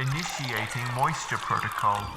Initiating moisture protocol.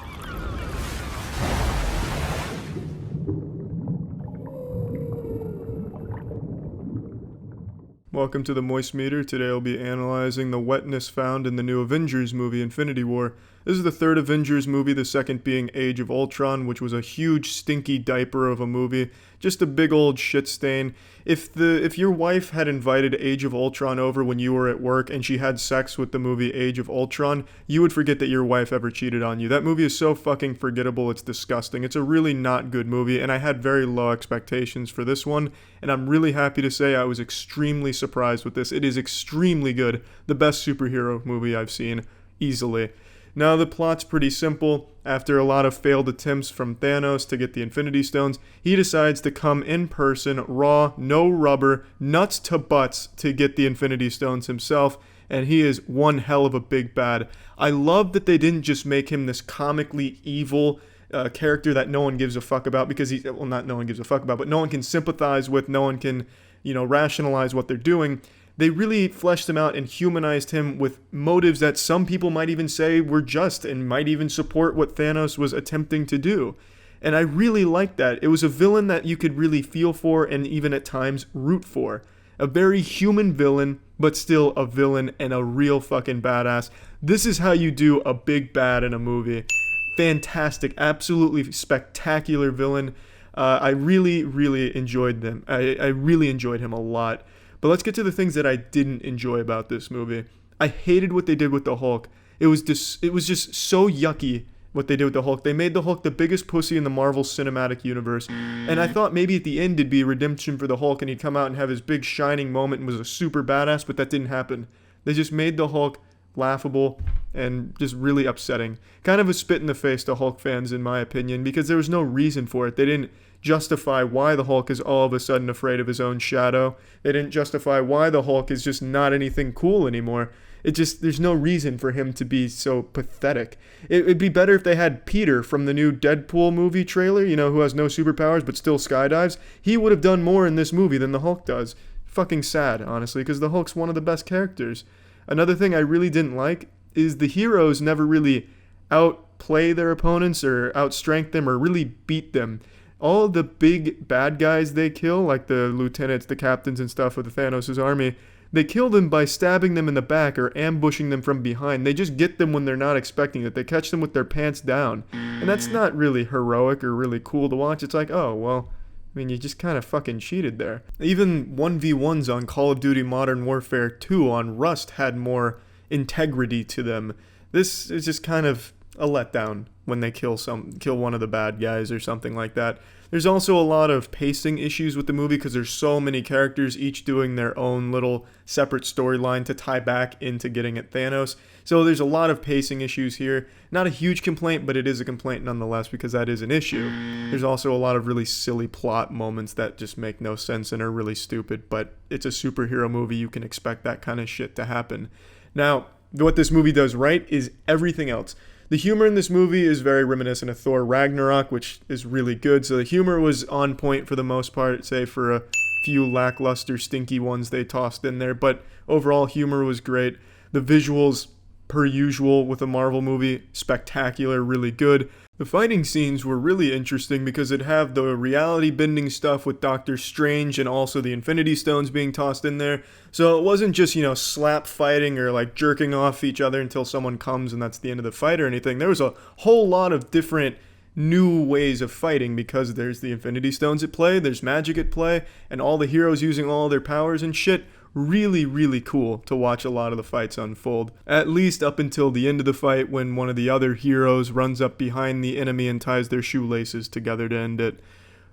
Welcome to the Moist Meter. Today I'll be analyzing the wetness found in the new Avengers movie, Infinity War. This is the third Avengers movie, the second being Age of Ultron, which was a huge stinky diaper of a movie. Just a big old shit stain. If your wife had invited Age of Ultron over when you were at work and she had sex with the movie Age of Ultron, you would forget that your wife ever cheated on you. That movie is so fucking forgettable, it's disgusting. It's a really not good movie, and I had very low expectations for this one, and I'm really happy to say I was extremely surprised with this. It is extremely good. The best superhero movie I've seen, easily. Now, the plot's pretty simple. After a lot of failed attempts from Thanos to get the Infinity Stones, he decides to come in person, raw, no rubber, nuts to butts, to get the Infinity Stones himself, and he is one hell of a big bad. I love that they didn't just make him this comically evil character that no one gives a fuck about, because not no one gives a fuck about, but no one can sympathize with, no one can, rationalize what they're doing. They really fleshed him out and humanized him with motives that some people might even say were just and might even support what Thanos was attempting to do. And I really liked that. It was a villain that you could really feel for and even at times root for. A very human villain, but still a villain and a real fucking badass. This is how you do a big bad in a movie. Fantastic, absolutely spectacular villain. I really, really enjoyed them. I really enjoyed him a lot. But let's get to the things that I didn't enjoy about this movie. I hated what they did with the Hulk. It was just so yucky what they did with the Hulk. They made the Hulk the biggest pussy in the Marvel Cinematic Universe. And I thought maybe at the end it'd be redemption for the Hulk and he'd come out and have his big shining moment and was a super badass, but that didn't happen. They just made the Hulk laughable and just really upsetting. Kind of a spit in the face to Hulk fans, in my opinion, because there was no reason for it. They didn't justify why the Hulk is all of a sudden afraid of his own shadow. They didn't justify why the Hulk is just not anything cool anymore. There's no reason for him to be so pathetic. It'd be better if they had Peter from the new Deadpool movie trailer, who has no superpowers but still skydives. He would have done more in this movie than the Hulk does. Fucking sad, honestly, because the Hulk's one of the best characters. Another thing I really didn't like is the heroes never really outplay their opponents or outstrength them or really beat them. All the big bad guys they kill, like the lieutenants, the captains and stuff of the Thanos' army, they kill them by stabbing them in the back or ambushing them from behind. They just get them when they're not expecting it. They catch them with their pants down. And that's not really heroic or really cool to watch. It's like, oh, well, you just kind of fucking cheated there. Even 1v1s on Call of Duty Modern Warfare 2 on Rust had more integrity to them. This is just kind of a letdown when they kill one of the bad guys or something like that. There's also a lot of pacing issues with the movie because there's so many characters, each doing their own little separate storyline to tie back into getting at Thanos. So there's a lot of pacing issues here. Not a huge complaint, but it is a complaint nonetheless because that is an issue. There's also a lot of really silly plot moments that just make no sense and are really stupid, but it's a superhero movie. You can expect that kind of shit to happen. Now, what this movie does right is everything else. The humor in this movie is very reminiscent of Thor Ragnarok, which is really good. So the humor was on point for the most part, save for a few lackluster, stinky ones they tossed in there. But overall, humor was great. The visuals, per usual with a Marvel movie, spectacular, really good. The fighting scenes were really interesting because it'd have the reality bending stuff with Doctor Strange and also the Infinity Stones being tossed in there. So it wasn't just, slap fighting or like jerking off each other until someone comes and that's the end of the fight or anything. There was a whole lot of different new ways of fighting because there's the Infinity Stones at play, there's magic at play, and all the heroes using all their powers and shit. Really, really cool to watch a lot of the fights unfold. At least up until the end of the fight when one of the other heroes runs up behind the enemy and ties their shoelaces together to end it.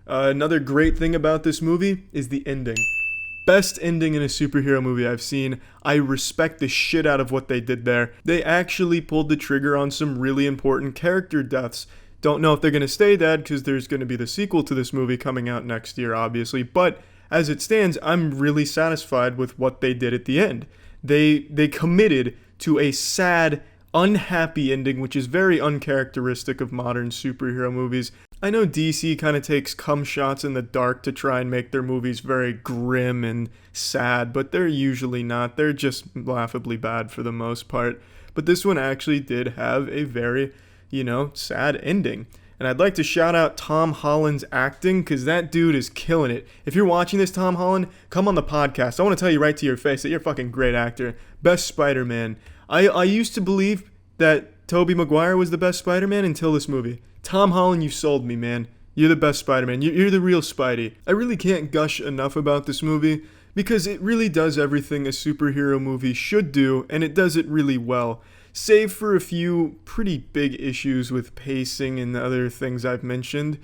Another great thing about this movie is the ending. Best ending in a superhero movie I've seen. I respect the shit out of what they did there. They actually pulled the trigger on some really important character deaths. Don't know if they're going to stay dead because there's going to be the sequel to this movie coming out next year, obviously, but as it stands, I'm really satisfied with what they did at the end. They committed to a sad, unhappy ending, which is very uncharacteristic of modern superhero movies. I know DC kind of takes cum shots in the dark to try and make their movies very grim and sad, but they're usually not. They're just laughably bad for the most part. but this one actually did have a very, sad ending. And I'd like to shout out Tom Holland's acting, because that dude is killing it. If you're watching this, Tom Holland, come on the podcast. I want to tell you right to your face that you're a fucking great actor. Best Spider-Man. I used to believe that Tobey Maguire was the best Spider-Man until this movie. Tom Holland, you sold me, man. You're the best Spider-Man. You're the real Spidey. I really can't gush enough about this movie, because it really does everything a superhero movie should do, and it does it really well. Save for a few pretty big issues with pacing and the other things I've mentioned,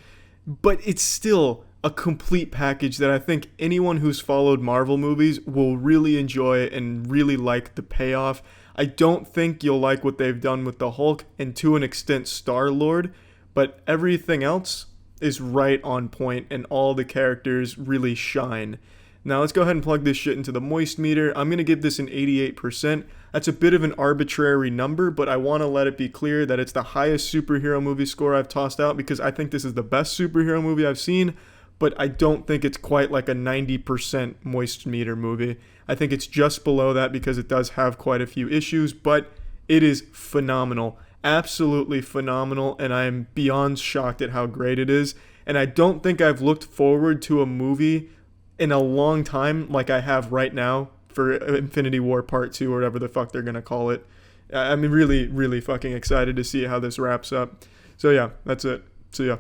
but it's still a complete package that I think anyone who's followed Marvel movies will really enjoy and really like the payoff. I don't think you'll like what they've done with the Hulk and to an extent Star-Lord, but everything else is right on point and all the characters really shine. Now let's go ahead and plug this shit into the moist meter. I'm going to give this an 88%. That's a bit of an arbitrary number, but I want to let it be clear that it's the highest superhero movie score I've tossed out, because I think this is the best superhero movie I've seen, but I don't think it's quite like a 90% moist meter movie. I think it's just below that because it does have quite a few issues, but it is phenomenal. Absolutely phenomenal, and I am beyond shocked at how great it is. And I don't think I've looked forward to a movie in a long time like I have right now for Infinity War Part 2 or whatever the fuck they're gonna call it. I'm really, really fucking excited to see how this wraps up. So yeah, that's it. See ya.